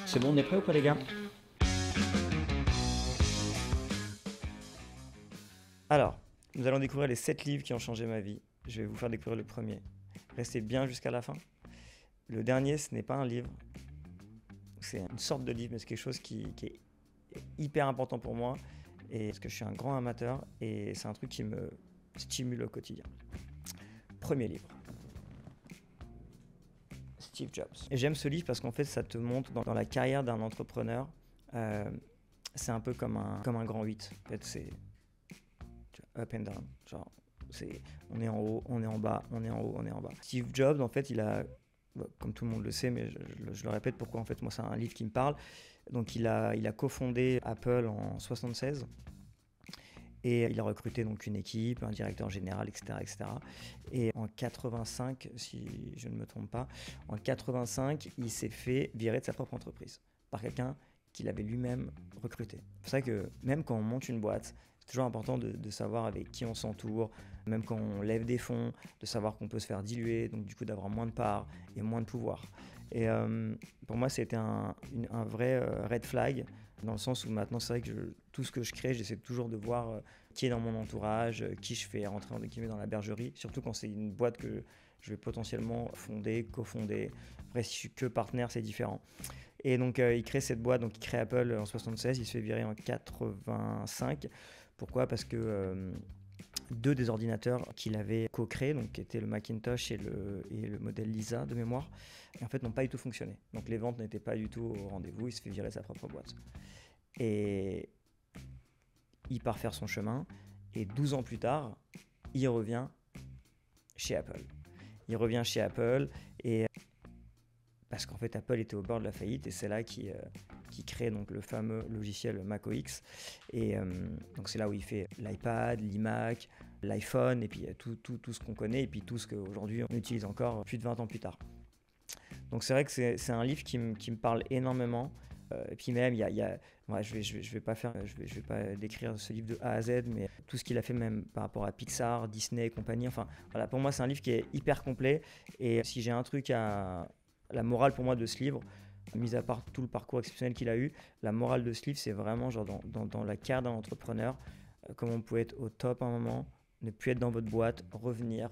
C'est bon, on est prêt ou pas les gars? Alors, nous allons découvrir les 7 livres qui ont changé ma vie. Je vais vous faire découvrir le premier. Restez bien jusqu'à la fin. Le dernier, ce n'est pas un livre, c'est une sorte de livre, mais c'est quelque chose qui est hyper important pour moi, et parce que je suis un grand amateur, et c'est un truc qui me stimule au quotidien. Premier livre, Steve Jobs. Et j'aime ce livre parce qu'en fait, ça te montre dans la carrière d'un entrepreneur, c'est un peu comme un grand 8. En fait, c'est up and down. Genre, on est en haut, on est en bas, on est en haut, on est en bas. Steve Jobs, en fait, il a, comme tout le monde le sait, mais je le répète, pourquoi en fait, moi, c'est un livre qui me parle. Donc, il a cofondé Apple en 76. Et il a recruté donc une équipe, un directeur général, etc., etc. Et en 85, si je ne me trompe pas, en 85, il s'est fait virer de sa propre entreprise par quelqu'un qu'il avait lui-même recruté. C'est pour ça que même quand on monte une boîte, c'est toujours important de savoir avec qui on s'entoure, même quand on lève des fonds, de savoir qu'on peut se faire diluer, donc du coup d'avoir moins de parts et moins de pouvoir. Et pour moi, c'était un vrai red flag, dans le sens où maintenant, c'est vrai que tout ce que je crée, j'essaie toujours de voir qui est dans mon entourage, qui je fais rentrer en guillemets dans la bergerie, surtout quand c'est une boîte que je vais potentiellement fonder, cofonder. Après, si je suis que partenaire, c'est différent. Et donc, il crée cette boîte, donc il crée Apple en 76, il se fait virer en 85. Pourquoi? Parce que deux des ordinateurs qu'il avait co-créés, donc qui étaient le Macintosh et le modèle Lisa de mémoire, et en fait n'ont pas du tout fonctionné. Donc les ventes n'étaient pas du tout au rendez-vous, il se fait virer sa propre boîte. Et il part faire son chemin, et 12 ans plus tard, il revient chez Apple. Il revient chez Apple, et parce qu'en fait Apple était au bord de la faillite, et c'est là qu'il crée donc le fameux logiciel macOS. Et donc c'est là où il fait l'iPad, l'iMac, l'iPhone, et puis tout ce qu'on connaît, et puis tout ce qu'aujourd'hui on utilise encore plus de 20 ans plus tard. Donc c'est vrai que c'est un livre qui me parle énormément. Et puis même, ouais, je vais pas décrire ce livre de A à Z, mais tout ce qu'il a fait même par rapport à Pixar, Disney et compagnie. Enfin, voilà, pour moi, c'est un livre qui est hyper complet. Et si j'ai un truc la morale pour moi de ce livre, mis à part tout le parcours exceptionnel qu'il a eu, la morale de ce livre, c'est vraiment genre dans la carrière d'un entrepreneur, comment on peut être au top à un moment, ne plus être dans votre boîte, redevenir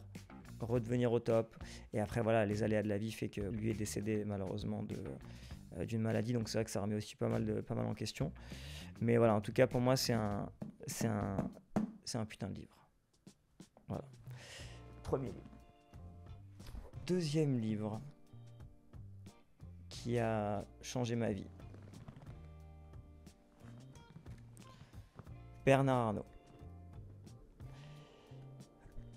au top. Et après, voilà, les aléas de la vie fait que lui est décédé malheureusement d'une maladie, donc c'est vrai que ça remet aussi pas mal en question. Mais voilà, en tout cas, pour moi, c'est un putain de livre. Voilà. Premier livre. Deuxième livre qui a changé ma vie. Bernard Arnault.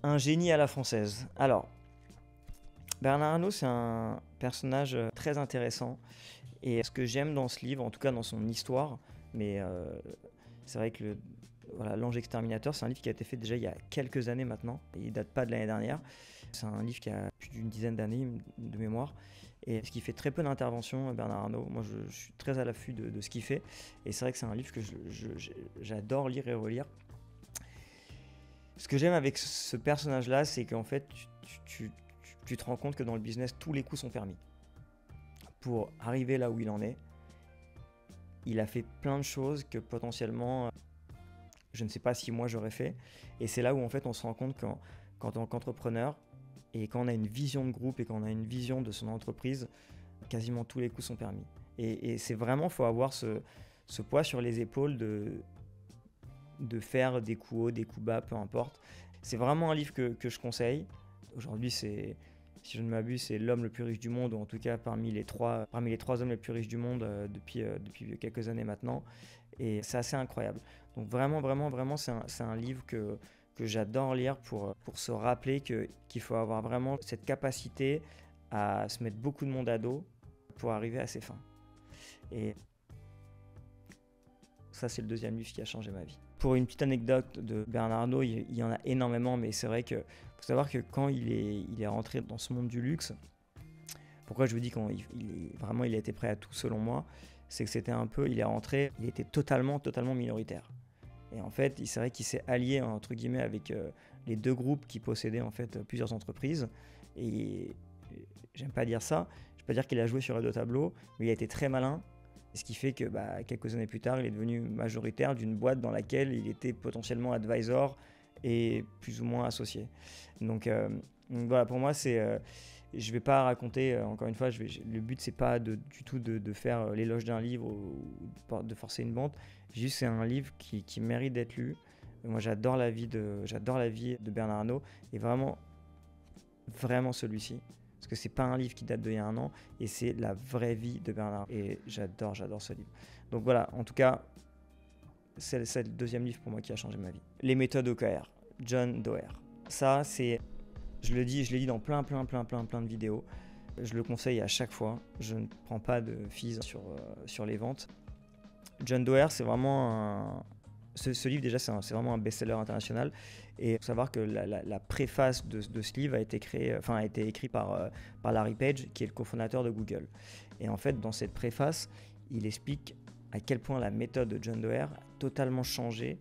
Un génie à la française. Alors, Bernard Arnault, c'est un personnage très intéressant. Et ce que j'aime dans ce livre, en tout cas dans son histoire, mais c'est vrai que L'Ange Exterminateur, c'est un livre qui a été fait déjà il y a quelques années maintenant. Il date pas de l'année dernière. C'est un livre qui a plus d'une dizaine d'années de mémoire. Et ce qui fait très peu d'interventions, Bernard Arnault. Moi, je suis très à l'affût de ce qu'il fait. Et c'est vrai que c'est un livre que j'adore lire et relire. Ce que j'aime avec ce personnage-là, c'est qu'en fait, tu te rends compte que dans le business, tous les coups sont permis. Pour arriver là où il en est, il a fait plein de choses que potentiellement, je ne sais pas si moi j'aurais fait. Et c'est là où en fait on se rend compte qu'en tant qu'entrepreneur, et quand on a une vision de groupe et quand on a une vision de son entreprise, quasiment tous les coups sont permis. Et c'est vraiment, il faut avoir ce poids sur les épaules de faire des coups hauts, des coups bas, peu importe. C'est vraiment un livre que je conseille. Aujourd'hui, si je ne m'abuse, c'est l'homme le plus riche du monde, ou en tout cas parmi les trois hommes les plus riches du monde depuis quelques années maintenant. Et c'est assez incroyable. Donc vraiment, c'est un livre que j'adore lire pour se rappeler qu'il faut avoir vraiment cette capacité à se mettre beaucoup de monde à dos pour arriver à ses fins. Et ça, c'est le deuxième livre qui a changé ma vie. Pour une petite anecdote de Bernard Arnault, il y en a énormément, mais c'est vrai que faut savoir que quand il est rentré dans ce monde du luxe, pourquoi je vous dis qu'il a été prêt à tout selon moi, c'est que c'était un peu, il est rentré, il était totalement minoritaire. Et en fait, c'est vrai qu'il s'est allié entre guillemets avec les deux groupes qui possédaient en fait plusieurs entreprises. Et j'aime pas dire ça, je vais pas dire qu'il a joué sur les deux tableaux, mais il a été très malin Ce qui fait que quelques années plus tard, il est devenu majoritaire d'une boîte dans laquelle il était potentiellement advisor et plus ou moins associé. Donc voilà, pour moi, je ne vais pas raconter, encore une fois, le but, c'est pas du tout de faire l'éloge d'un livre ou de forcer une vente. Juste, c'est un livre qui mérite d'être lu. Moi, j'adore la vie de Bernard Arnault, et vraiment celui-ci. Parce que c'est pas un livre qui date d'il y a un an, et c'est la vraie vie de Bernard. Et j'adore ce livre. Donc voilà, en tout cas, c'est le deuxième livre pour moi qui a changé ma vie. Les méthodes OKR, John Doerr. Ça, je l'ai dit dans plein de vidéos. Je le conseille à chaque fois. Je ne prends pas de fees sur les ventes. John Doerr, c'est vraiment ce livre, déjà, c'est vraiment un best-seller international. Et il faut savoir que la préface de ce livre a été écrite par Larry Page, qui est le cofondateur de Google. Et en fait, dans cette préface, il explique à quel point la méthode de John Doerr a totalement changé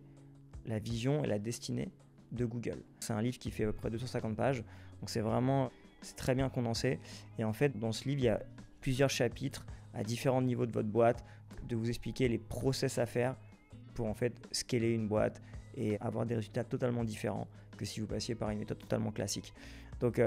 la vision et la destinée de Google. C'est un livre qui fait à peu près 250 pages, donc c'est très bien condensé. Et en fait, dans ce livre, il y a plusieurs chapitres à différents niveaux de votre boîte, de vous expliquer les process à faire pour en fait scaler une boîte et avoir des résultats totalement différents que si vous passiez par une méthode totalement classique. Donc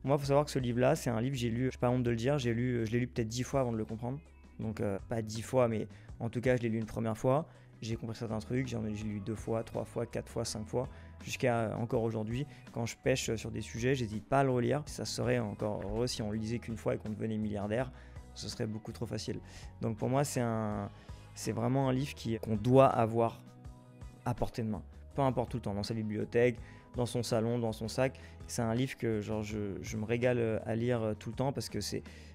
moi, il faut savoir que ce livre-là, c'est un livre que j'ai lu, je n'ai pas honte de le dire, je l'ai lu peut-être 10 fois avant de le comprendre. Donc pas 10 fois, mais en tout cas, je l'ai lu une première fois. J'ai compris certains trucs, j'ai lu 2 fois, 3 fois, 4 fois, 5 fois, jusqu'à encore aujourd'hui. Quand je pêche sur des sujets, j'hésite pas à le relire. Ça serait encore heureux si on le lisait qu'une fois et qu'on devenait milliardaire. Ce serait beaucoup trop facile. Donc pour moi, c'est vraiment un livre qu'on doit avoir à portée de main. Peu importe, tout le temps, dans sa bibliothèque, dans son salon, dans son sac. C'est un livre que je me régale à lire tout le temps, parce que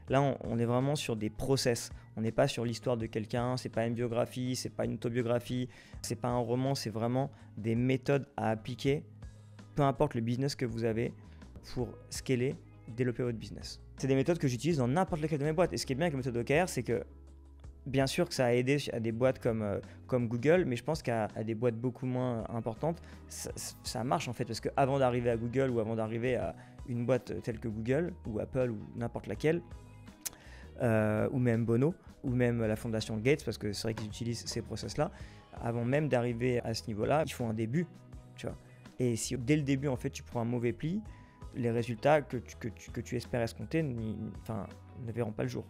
là, on est vraiment sur des process. On n'est pas sur l'histoire de quelqu'un, c'est pas une biographie, c'est pas une autobiographie, c'est pas un roman, c'est vraiment des méthodes à appliquer, peu importe le business que vous avez, pour scaler, développer votre business. C'est des méthodes que j'utilise dans n'importe laquelle de mes boîtes. Et ce qui est bien avec la méthode OKR, c'est que bien sûr que ça a aidé à des boîtes comme Google, mais je pense qu'à des boîtes beaucoup moins importantes, ça marche en fait, parce qu'avant d'arriver à Google ou avant d'arriver à une boîte telle que Google ou Apple ou n'importe laquelle, ou même Bono, ou même la fondation Gates, parce que c'est vrai qu'ils utilisent ces process-là, avant même d'arriver à ce niveau-là, il faut un début, tu vois. Et si dès le début, en fait, tu prends un mauvais pli, les résultats que tu espères escompter ne verront pas le jour.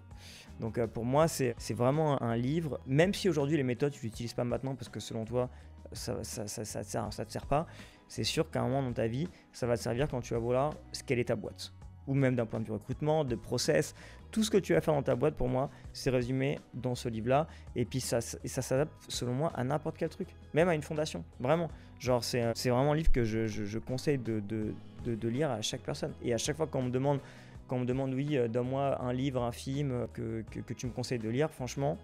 Donc pour moi, c'est vraiment un livre, même si aujourd'hui les méthodes, tu ne l'utilises pas maintenant parce que selon toi, ça te sert pas, c'est sûr qu'à un moment dans ta vie, ça va te servir quand tu vas vouloir scaler ta boîte. Ou même d'un point de vue recrutement, de process, tout ce que tu vas faire dans ta boîte, pour moi, c'est résumé dans ce livre-là. Et puis ça s'adapte, selon moi, à n'importe quel truc, même à une fondation, vraiment. Genre, c'est vraiment un livre que je conseille de lire à chaque personne. Et à chaque fois qu'on me demande, oui, donne-moi un livre, un film que tu me conseilles de lire, franchement,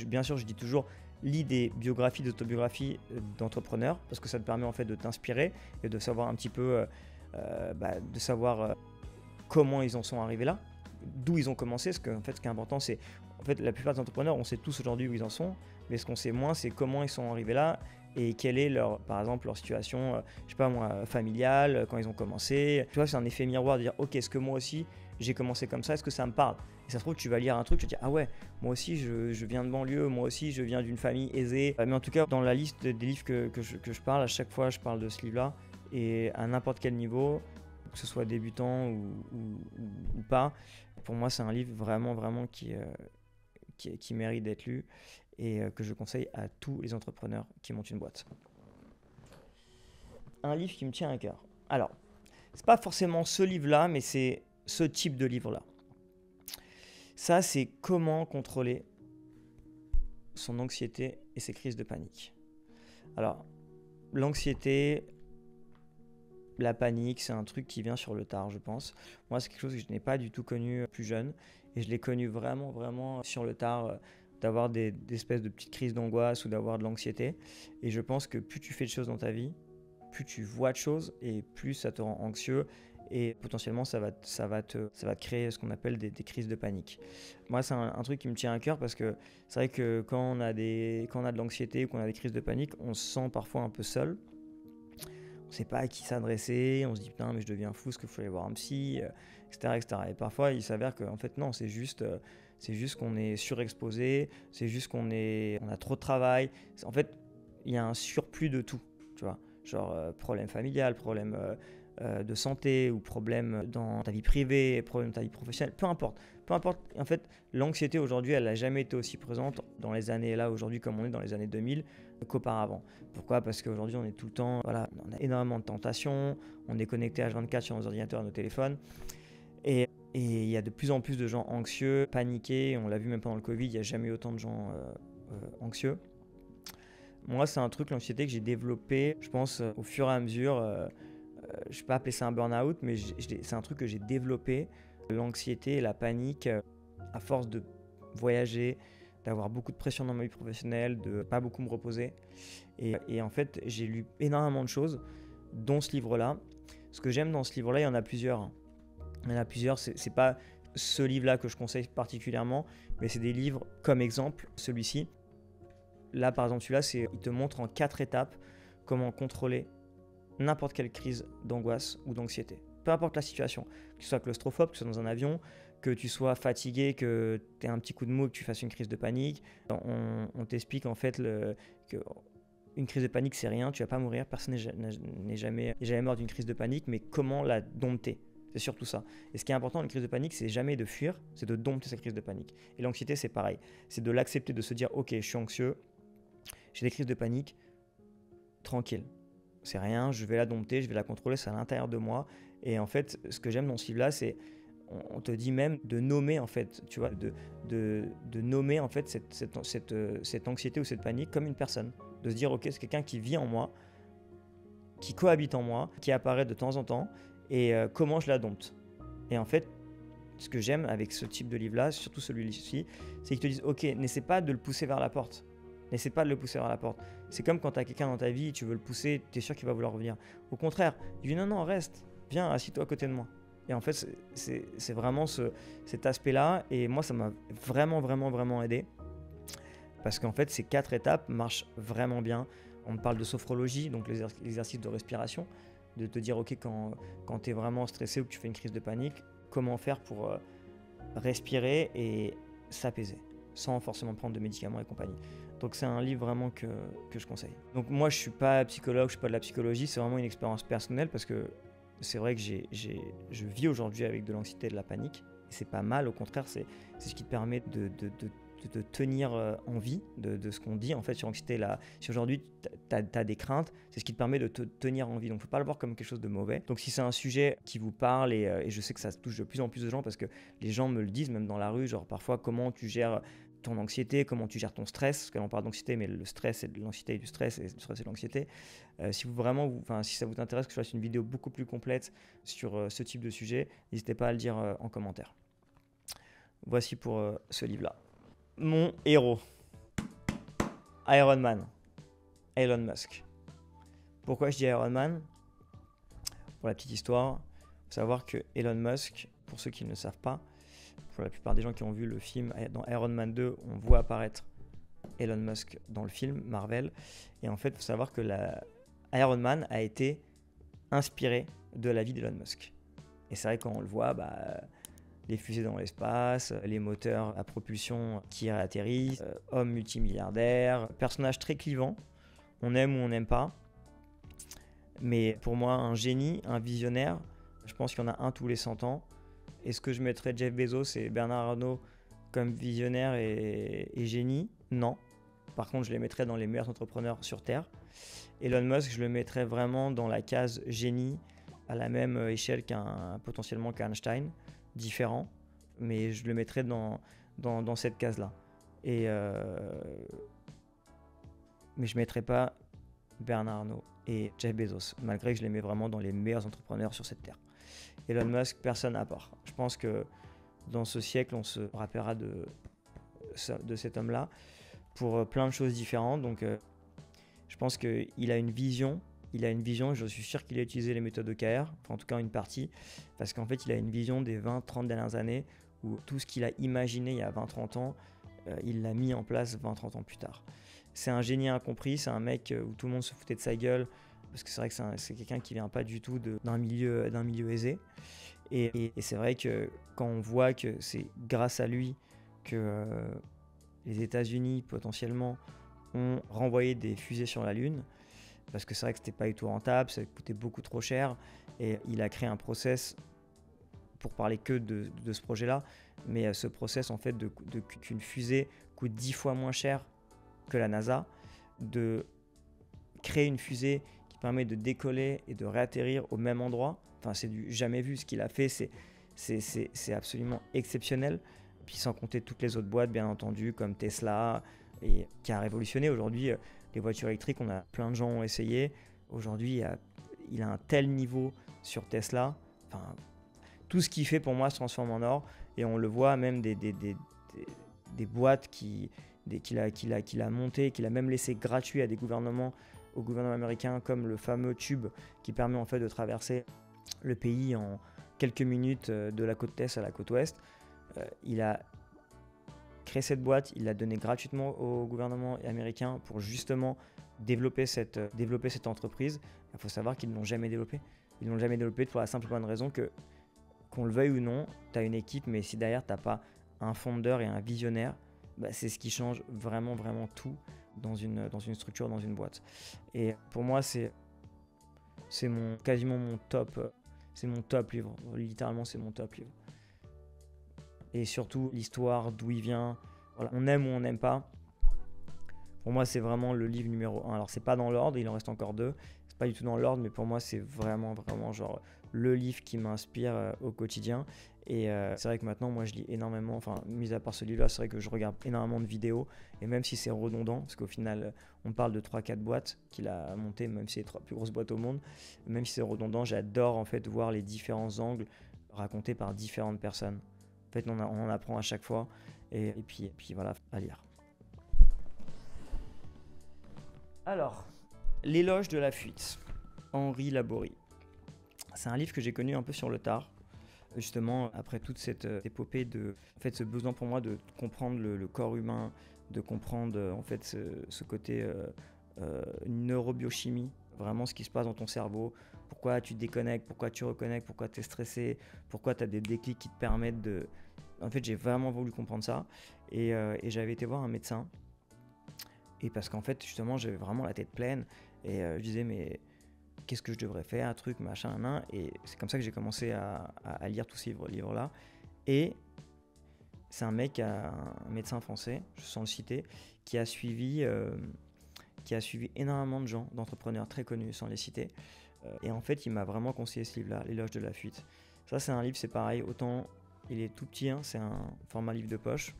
bien sûr, je dis toujours, lis des biographies, des autobiographies d'entrepreneurs, parce que ça te permet en fait de t'inspirer et de savoir un petit peu, comment ils en sont arrivés là, d'où ils ont commencé. Parce qu'en fait, ce qui est important, c'est en fait la plupart des entrepreneurs, on sait tous aujourd'hui où ils en sont, mais ce qu'on sait moins, c'est comment ils sont arrivés là et quelle est par exemple leur situation, je sais pas moi, familiale, quand ils ont commencé. Tu vois, c'est un effet miroir de dire, ok, est-ce que moi aussi j'ai commencé comme ça, est-ce que ça me parle? Et ça se trouve, tu vas lire un truc, tu te dis, ah ouais, moi aussi je viens de banlieue, moi aussi je viens d'une famille aisée. Mais en tout cas, dans la liste des livres que je parle, à chaque fois je parle de ce livre-là, et à n'importe quel niveau, que ce soit débutant ou pas, pour moi c'est un livre vraiment qui mérite d'être lu, et que je conseille à tous les entrepreneurs qui montent une boîte. Un livre qui me tient à cœur. Alors, c'est pas forcément ce livre-là, mais c'est ce type de livre-là. Ça, c'est comment contrôler son anxiété et ses crises de panique. Alors, l'anxiété, la panique, c'est un truc qui vient sur le tard, je pense. Moi, c'est quelque chose que je n'ai pas du tout connu plus jeune, et je l'ai connu vraiment sur le tard, d'avoir des espèces de petites crises d'angoisse ou d'avoir de l'anxiété. Et je pense que plus tu fais de choses dans ta vie, plus tu vois de choses et plus ça te rend anxieux, et potentiellement ça va te créer ce qu'on appelle des crises de panique. Moi, c'est un truc qui me tient à cœur, parce que c'est vrai que quand on a de l'anxiété ou qu'on a des crises de panique, on se sent parfois un peu seul. On ne sait pas à qui s'adresser, on se dit putain mais je deviens fou, est-ce qu'il faut aller voir un psy, etc., etc. Et parfois il s'avère qu'en fait non, c'est juste qu'on est surexposé, c'est juste qu'on a trop de travail. En fait, il y a un surplus de tout, tu vois. Genre problème familial, problème de santé ou problème dans ta vie privée, problème dans ta vie professionnelle, peu importe. Peu importe. En fait, l'anxiété aujourd'hui, elle n'a jamais été aussi présente dans les années là aujourd'hui comme on est dans les années 2000 qu'auparavant. Pourquoi ? Parce qu'aujourd'hui, on est tout le temps, voilà, on a énormément de tentations, on est connecté H24 sur nos ordinateurs et nos téléphones. Et il y a de plus en plus de gens anxieux, paniqués. On l'a vu même pendant le Covid, il n'y a jamais eu autant de gens anxieux. Moi, c'est un truc, l'anxiété, que j'ai développé, je pense, au fur et à mesure. Je ne vais pas appeler ça un burn-out, mais c'est un truc que j'ai développé. L'anxiété et la panique, à force de voyager, d'avoir beaucoup de pression dans ma vie professionnelle, de pas beaucoup me reposer. Et en fait, j'ai lu énormément de choses, dont ce livre-là. Ce que j'aime dans ce livre-là, il y en a plusieurs. Il y en a plusieurs, c'est pas ce livre-là que je conseille particulièrement, mais c'est des livres comme exemple, celui-ci. Là, par exemple, celui-là, il te montre en 4 étapes comment contrôler n'importe quelle crise d'angoisse ou d'anxiété. Peu importe la situation, que tu sois claustrophobe, que tu sois dans un avion, que tu sois fatigué, que tu aies un petit coup de mou, que tu fasses une crise de panique. On t'explique en fait qu'une crise de panique, c'est rien, tu vas pas mourir, personne n'est jamais mort d'une crise de panique, mais comment la dompter ? C'est surtout ça. Et ce qui est important dans une crise de panique, c'est jamais de fuir, c'est de dompter cette crise de panique. Et l'anxiété, c'est pareil. C'est de l'accepter, de se dire, ok, je suis anxieux, j'ai des crises de panique, tranquille. C'est rien, je vais la dompter, je vais la contrôler, c'est à l'intérieur de moi. Et en fait, ce que j'aime dans ce livre-là, c'est on te dit même de nommer en fait, tu vois, de nommer en fait cette anxiété ou cette panique comme une personne. De se dire, ok, c'est quelqu'un qui vit en moi, qui cohabite en moi, qui apparaît de temps en temps, et comment je la dompte. Et en fait, ce que j'aime avec ce type de livre-là, surtout celui-ci, c'est qu'ils te disent, ok, n'essaie pas de le pousser vers la porte. N'essaie pas de le pousser vers la porte. C'est comme quand tu as quelqu'un dans ta vie et tu veux le pousser, tu es sûr qu'il va vouloir revenir. Au contraire, il dit non, reste, viens, assis-toi à côté de moi. Et en fait, c'est vraiment cet aspect-là. Et moi, ça m'a vraiment aidé. Parce qu'en fait, ces 4 étapes marchent vraiment bien. On parle de sophrologie, donc l'exercice de respiration, de te dire, ok, quand tu es vraiment stressé ou que tu fais une crise de panique, comment faire pour respirer et s'apaiser, sans forcément prendre de médicaments et compagnie. Donc c'est un livre vraiment que je conseille. Donc moi je suis pas psychologue, je suis pas de la psychologie, c'est vraiment une expérience personnelle parce que c'est vrai que je vis aujourd'hui avec de l'anxiété et de la panique. Et c'est pas mal, au contraire, c'est ce qui te permet de te tenir en vie de ce qu'on dit en fait sur l'anxiété. Si aujourd'hui tu as des craintes, c'est ce qui te permet de te tenir en vie. Donc il ne faut pas le voir comme quelque chose de mauvais. Donc si c'est un sujet qui vous parle, et je sais que ça touche de plus en plus de gens parce que les gens me le disent même dans la rue, genre parfois comment tu gères ton anxiété, comment tu gères ton stress, parce que là on parle d'anxiété, mais le stress c'est de l'anxiété et du stress, et le stress c'est de l'anxiété. Si ça vous intéresse que je fasse une vidéo beaucoup plus complète sur ce type de sujet, n'hésitez pas à le dire en commentaire. Voici pour ce livre-là. Mon héros, Iron Man, Elon Musk. Pourquoi je dis Iron Man ? Pour la petite histoire, il faut savoir que Elon Musk, pour ceux qui ne le savent pas, pour la plupart des gens qui ont vu le film, dans Iron Man 2, on voit apparaître Elon Musk dans le film Marvel. Et en fait, il faut savoir que Iron Man a été inspiré de la vie d'Elon Musk. Et c'est vrai quand on le voit, les fusées dans l'espace, les moteurs à propulsion qui atterrissent, homme multimilliardaire, personnage très clivant, on aime ou on n'aime pas. Mais pour moi, un génie, un visionnaire, je pense qu'il y en a un tous les 100 ans. Est-ce que je mettrais Jeff Bezos et Bernard Arnault comme visionnaire et génie ? Non. Par contre, je les mettrais dans les meilleurs entrepreneurs sur Terre. Elon Musk, je le mettrais vraiment dans la case génie, à la même échelle potentiellement qu'Einstein, différent, mais je le mettrais dans cette case-là. Mais je ne mettrais pas Bernard Arnault et Jeff Bezos, malgré que je les mets vraiment dans les meilleurs entrepreneurs sur cette Terre. Elon Musk, personne à part. Je pense que dans ce siècle, on se rappellera de cet homme-là pour plein de choses différentes. Donc, je pense qu'il a une vision. Je suis sûr qu'il a utilisé les méthodes OKR, enfin, en tout cas une partie, parce qu'en fait, il a une vision des 20-30 dernières années où tout ce qu'il a imaginé il y a 20-30 ans, il l'a mis en place 20-30 ans plus tard. C'est un génie incompris, c'est un mec où tout le monde se foutait de sa gueule parce que c'est vrai que c'est quelqu'un qui vient pas du tout d'un milieu aisé. Et c'est vrai que quand on voit que c'est grâce à lui que les États-Unis potentiellement ont renvoyé des fusées sur la Lune, parce que c'est vrai que c'était pas du tout rentable, ça coûtait beaucoup trop cher, et il a créé un process pour parler que de ce projet-là, mais ce process en fait qu'une fusée coûte 10 fois moins cher que la NASA, de créer une fusée qui permet de décoller et de réatterrir au même endroit. Enfin, c'est du jamais vu. Ce qu'il a fait, c'est absolument exceptionnel. Puis sans compter toutes les autres boîtes, bien entendu, comme Tesla, et qui a révolutionné. Aujourd'hui, les voitures électriques, plein de gens ont essayé. Aujourd'hui, il a un tel niveau sur Tesla. Enfin, tout ce qu'il fait pour moi se transforme en or. Et on le voit même des boîtes qu'il a montées, qu'il a même laissé gratuit à des gouvernements, au gouvernement américain, comme le fameux tube qui permet en fait de traverser le pays en quelques minutes de la côte est à la côte ouest. Il a créé cette boîte, il l'a donnée gratuitement au gouvernement américain pour justement développer cette entreprise. Il faut savoir qu'ils ne l'ont jamais développée. Ils ne l'ont jamais développée pour la simple et bonne raison que, qu'on le veuille ou non, tu as une équipe, mais si derrière tu n'as pas un fondeur et un visionnaire, c'est ce qui change vraiment, vraiment tout dans une structure, dans une boîte. Et pour moi, c'est quasiment mon top. C'est mon top livre. Littéralement, c'est mon top livre. Et surtout, l'histoire, d'où il vient. Voilà. On aime ou on n'aime pas. Pour moi, c'est vraiment le livre numéro 1. Alors, c'est pas dans l'ordre, il en reste encore 2. C'est pas du tout dans l'ordre, mais pour moi, c'est vraiment, vraiment genre le livre qui m'inspire au quotidien. Et c'est vrai que maintenant, moi, je lis énormément. Enfin, mis à part ce livre-là, c'est vrai que je regarde énormément de vidéos. Et même si c'est redondant, parce qu'au final, on parle de 3-4 boîtes qu'il a montées, même si c'est les 3 plus grosses boîtes au monde. Même si c'est redondant, j'adore en fait voir les différents angles racontés par différentes personnes. En fait, on en apprend à chaque fois. Et puis voilà, à lire. Alors, L'éloge de la fuite, Henri Laborie. C'est un livre que j'ai connu un peu sur le tard, justement après toute cette épopée en fait, ce besoin pour moi de comprendre le corps humain, de comprendre en fait ce côté neurobiochimie, vraiment ce qui se passe dans ton cerveau, pourquoi tu déconnectes, pourquoi tu reconnectes, pourquoi tu es stressé, pourquoi tu as des déclics qui te permettent de... En fait, j'ai vraiment voulu comprendre ça et j'avais été voir un médecin. Et parce qu'en fait, justement, j'avais vraiment la tête pleine et je disais, mais qu'est-ce que je devrais faire, un truc, machin, nan. Et c'est comme ça que j'ai commencé à lire tous ces livres-là. Et c'est un médecin français, sans le citer, qui a suivi énormément de gens, d'entrepreneurs très connus, sans les citer. Et en fait, il m'a vraiment conseillé ce livre-là, L'éloge de la fuite. Ça, c'est un livre, c'est pareil, autant il est tout petit, hein, c'est un format livre de poche.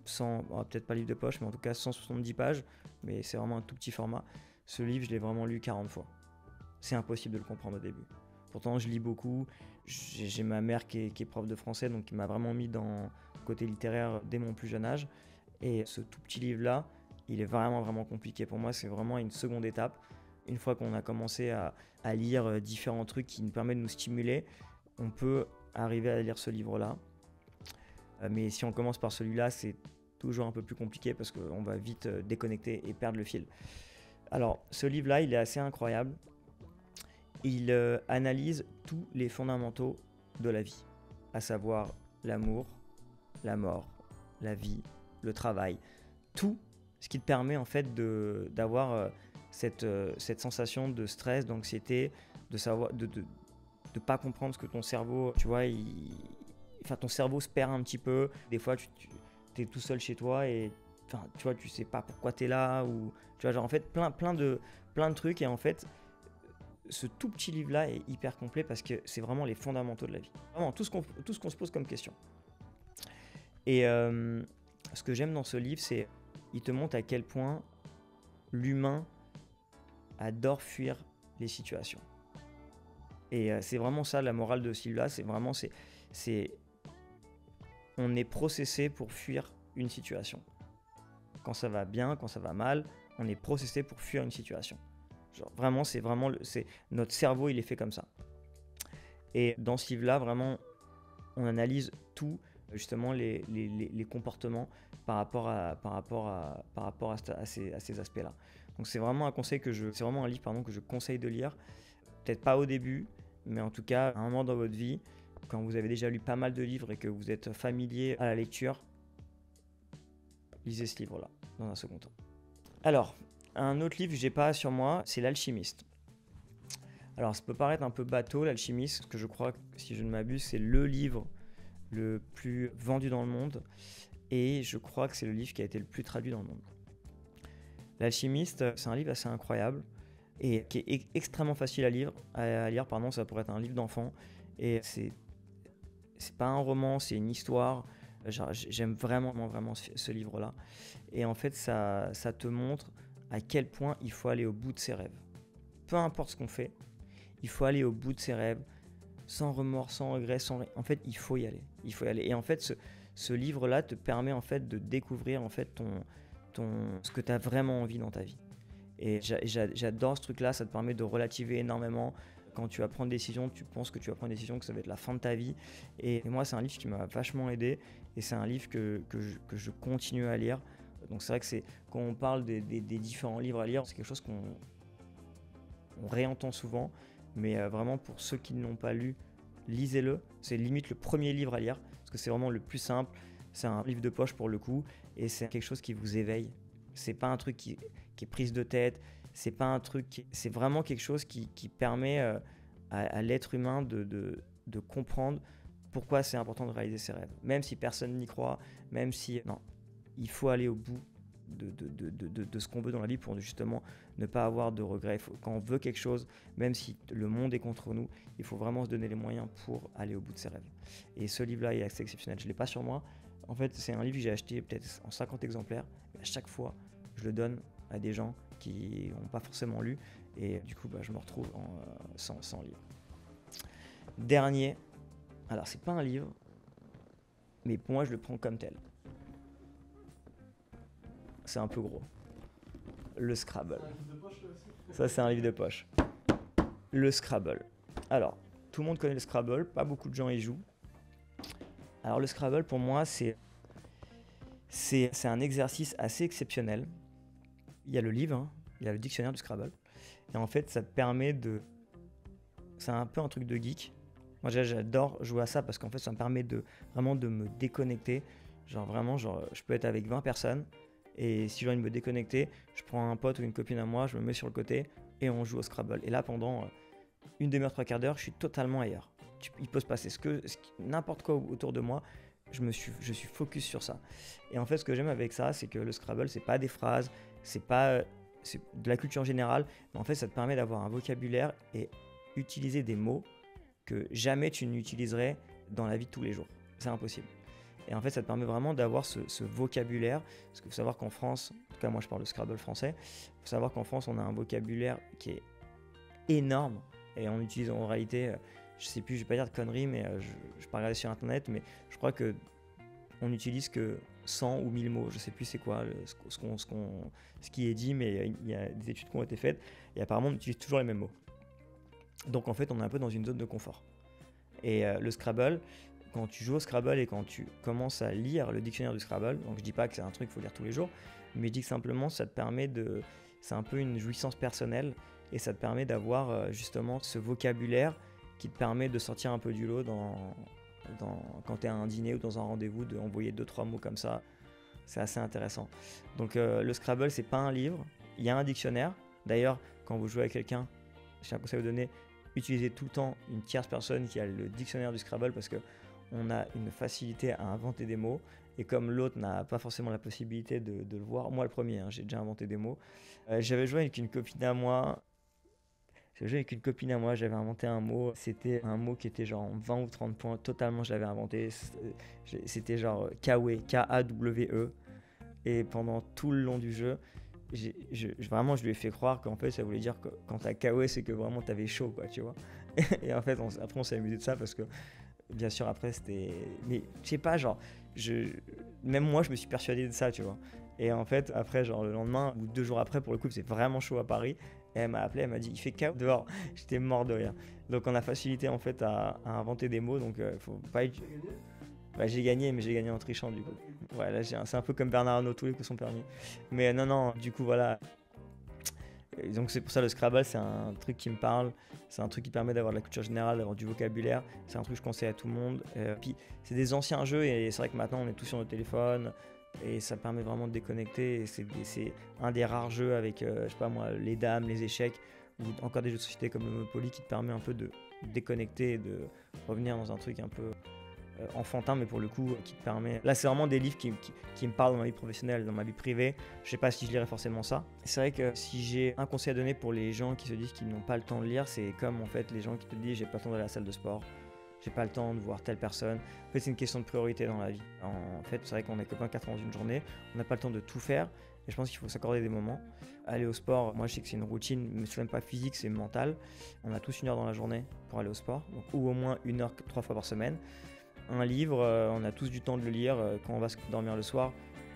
Peut-être pas livre de poche, mais en tout cas 170 pages, mais c'est vraiment un tout petit format. Ce livre, je l'ai vraiment lu 40 fois. C'est impossible de le comprendre au début. Pourtant, je lis beaucoup. J'ai ma mère qui est prof de français, donc qui m'a vraiment mis dans le côté littéraire dès mon plus jeune âge. Et ce tout petit livre-là, il est vraiment, vraiment compliqué. Pour moi, c'est vraiment une seconde étape. Une fois qu'on a commencé à lire différents trucs qui nous permettent de nous stimuler, on peut arriver à lire ce livre-là. Mais si on commence par celui-là, c'est toujours un peu plus compliqué parce qu'on va vite déconnecter et perdre le fil. Alors, ce livre-là, il est assez incroyable. Il analyse tous les fondamentaux de la vie, à savoir l'amour, la mort, la vie, le travail, tout ce qui te permet en fait d'avoir cette sensation de stress, d'anxiété, de savoir, de pas comprendre ce que ton cerveau, tu vois, ton cerveau se perd un petit peu. Des fois, tu es tout seul chez toi et tu vois, tu sais pas pourquoi tu es là, ou tu vois, genre en fait plein de trucs. Et en fait, ce tout petit livre là est hyper complet parce que c'est vraiment les fondamentaux de la vie, vraiment tout ce qu'on se pose comme question. Et ce que j'aime dans ce livre, c'est il te montre à quel point l'humain adore fuir les situations. Et c'est vraiment ça la morale de ce livre là, c'est vraiment on est processé pour fuir une situation. Quand ça va bien, quand ça va mal, on est processé pour fuir une situation. Genre, vraiment, c'est notre cerveau, il est fait comme ça. Et dans ce livre-là, vraiment, on analyse tout justement les comportements par rapport à ces aspects-là. Donc c'est vraiment c'est vraiment un livre pardon, que je conseille de lire. Peut-être pas au début, mais en tout cas à un moment dans votre vie, quand vous avez déjà lu pas mal de livres et que vous êtes familier à la lecture, lisez ce livre-là dans un second temps. Alors, un autre livre que j'ai pas sur moi, c'est L'Alchimiste. Alors ça peut paraître un peu bateau, L'Alchimiste, parce que je crois que si je ne m'abuse, c'est le livre le plus vendu dans le monde et je crois que c'est le livre qui a été le plus traduit dans le monde. L'Alchimiste, c'est un livre assez incroyable et qui est extrêmement facile à lire. Ça pourrait être un livre d'enfant et c'est pas un roman, c'est une histoire. J'aime vraiment ce livre-là. Et en fait, ça te montre à quel point il faut aller au bout de ses rêves. Peu importe ce qu'on fait, il faut aller au bout de ses rêves, sans remords, sans regrets, en fait, il faut y aller. Et en fait, ce livre-là te permet en fait de découvrir en fait ce que tu as vraiment envie dans ta vie. Et j'adore ce truc-là, ça te permet de relativiser énormément. Quand tu vas prendre une décision, tu penses que tu vas prendre une décision, que ça va être la fin de ta vie. Et moi, c'est un livre qui m'a vachement aidé et c'est un livre que je continue à lire. Donc c'est vrai que quand on parle des différents livres à lire, c'est quelque chose qu'on réentend souvent. Mais vraiment, pour ceux qui ne l'ont pas lu, lisez-le. C'est limite le premier livre à lire parce que c'est vraiment le plus simple. C'est un livre de poche pour le coup et c'est quelque chose qui vous éveille. C'est pas un truc qui est prise de tête. C'est pas un truc. C'est vraiment quelque chose qui permet à l'être humain de comprendre pourquoi c'est important de réaliser ses rêves. Même si personne n'y croit, même si non, il faut aller au bout de ce qu'on veut dans la vie pour justement ne pas avoir de regrets. Quand on veut quelque chose, même si le monde est contre nous, il faut vraiment se donner les moyens pour aller au bout de ses rêves. Et ce livre-là est assez exceptionnel. Je ne l'ai pas sur moi. En fait, c'est un livre que j'ai acheté peut-être en 50 exemplaires. Et à chaque fois, je le donne à des gens qui n'ont pas forcément lu. Et du coup, je me retrouve sans livre. Dernier. Alors, c'est pas un livre, mais pour moi, je le prends comme tel. C'est un peu gros. Le Scrabble. Ça, c'est un livre de poche. Le Scrabble. Alors, tout le monde connaît le Scrabble, pas beaucoup de gens y jouent. Alors, le Scrabble, pour moi, c'est un exercice assez exceptionnel. Il y a le livre, il y a le dictionnaire du Scrabble. Et en fait, ça te permet de... C'est un peu un truc de geek. Moi, j'adore jouer à ça parce qu'en fait, ça me permet vraiment de me déconnecter. Je peux être avec 20 personnes. Et si j'ai envie de me déconnecter, je prends un pote ou une copine à moi, je me mets sur le côté et on joue au Scrabble. Et là, pendant une demi-heure, 3/4 d'heure, je suis totalement ailleurs. Il peut se passer n'importe quoi autour de moi, je suis focus sur ça. Et en fait, ce que j'aime avec ça, c'est que le Scrabble, c'est pas des phrases, c'est de la culture générale, mais en fait, ça te permet d'avoir un vocabulaire et utiliser des mots que jamais tu n'utiliserais dans la vie de tous les jours. C'est impossible. Et en fait, ça te permet vraiment d'avoir ce vocabulaire. Parce qu'il faut savoir qu'en France, en tout cas moi je parle de Scrabble français, il faut savoir qu'en France on a un vocabulaire qui est énorme. Et on utilise en réalité, je sais plus, je vais pas dire de conneries, mais je peux regarder sur internet, mais je crois que on n'utilise que 100 ou 1000 mots. Je sais plus c'est quoi ce qui est dit, mais il y a des études qui ont été faites. Et apparemment on utilise toujours les mêmes mots. Donc en fait on est un peu dans une zone de confort. Et le Scrabble, quand tu joues au Scrabble et quand tu commences à lire le dictionnaire du Scrabble, donc je dis pas que c'est un truc qu'il faut lire tous les jours, mais je dis que simplement ça te permet c'est un peu une jouissance personnelle et ça te permet d'avoir justement ce vocabulaire qui te permet de sortir un peu du lot quand tu es à un dîner ou dans un rendez-vous, d'envoyer 2-3 mots comme ça. C'est assez intéressant. Donc le Scrabble, c'est pas un livre, il y a un dictionnaire. D'ailleurs, quand vous jouez avec quelqu'un, j'ai un conseil à vous donner, utilisez tout le temps une tierce personne qui a le dictionnaire du Scrabble parce qu'on a une facilité à inventer des mots et comme l'autre n'a pas forcément la possibilité de le voir, moi le premier, j'ai déjà inventé des mots. J'avais joué avec une copine à moi, j'avais inventé un mot, c'était un mot qui était genre 20 ou 30 points, totalement je l'avais inventé, c'était genre Kawe, K-A-W-E, et pendant tout le long du jeu, vraiment je lui ai fait croire qu'en fait ça voulait dire que quand t'as Kawe c'est que vraiment t'avais chaud quoi, tu vois. Et en fait après on s'est amusé de ça parce que bien sûr après c'était, mais je sais pas, genre même moi je me suis persuadé de ça, tu vois. Et en fait après genre le lendemain ou 2 jours après pour le coup c'est vraiment chaud à Paris et elle m'a appelé, elle m'a dit il fait chaos dehors. J'étais mort de rire. Donc on a facilité en fait à inventer des mots, donc faut pas être... Bah, j'ai gagné, mais j'ai gagné en trichant du coup. Ouais, là, c'est un peu comme Bernard Arnault, tous les coups sont permis. Mais non, non, du coup, voilà. Et donc c'est pour ça le Scrabble, c'est un truc qui me parle, c'est un truc qui permet d'avoir de la culture générale, d'avoir du vocabulaire, c'est un truc que je conseille à tout le monde. Puis c'est des anciens jeux et c'est vrai que maintenant on est tous sur nos téléphones et ça permet vraiment de déconnecter. Et c'est un des rares jeux avec, je sais pas moi, les dames, les échecs ou encore des jeux de société comme le Monopoly qui te permet un peu de déconnecter et de revenir dans un truc un peu enfantin, mais pour le coup, qui te permet. Là, c'est vraiment des livres qui me parlent dans ma vie professionnelle, dans ma vie privée. Je sais pas si je lirais forcément ça. C'est vrai que si j'ai un conseil à donner pour les gens qui se disent qu'ils n'ont pas le temps de lire, c'est comme en fait les gens qui te disent j'ai pas le temps d'aller à la salle de sport, j'ai pas le temps de voir telle personne. En fait, c'est une question de priorité dans la vie. En fait, c'est vrai qu'on est que 24 heures dans une journée, on n'a pas le temps de tout faire. Et je pense qu'il faut s'accorder des moments. Aller au sport, moi je sais que c'est une routine, mais c'est même pas physique, c'est mental. On a tous une heure dans la journée pour aller au sport, donc, ou au moins une heure 3 fois par semaine. Un livre, on a tous du temps de le lire quand on va se dormir le soir.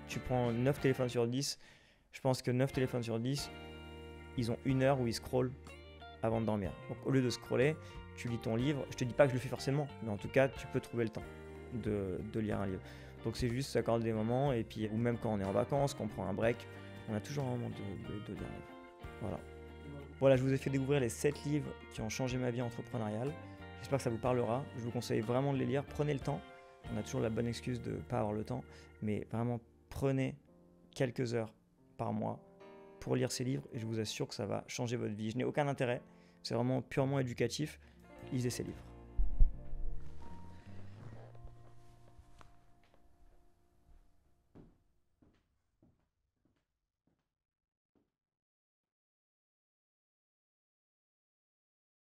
Tu prends 9 téléphones sur 10, je pense que 9 téléphones sur 10, ils ont une heure où ils scrollent avant de dormir. Donc au lieu de scroller, tu lis ton livre. Je te dis pas que je le fais forcément, mais en tout cas, tu peux trouver le temps de lire un livre. Donc c'est juste s'accorder des moments, et puis, ou même quand on est en vacances, quand on prend un break, on a toujours un moment de lire un livre. Voilà. Voilà, je vous ai fait découvrir les 7 livres qui ont changé ma vie entrepreneuriale. J'espère que ça vous parlera. Je vous conseille vraiment de les lire. Prenez le temps. On a toujours la bonne excuse de ne pas avoir le temps. Mais vraiment, prenez quelques heures par mois pour lire ces livres et je vous assure que ça va changer votre vie. Je n'ai aucun intérêt. C'est vraiment purement éducatif. Lisez ces livres.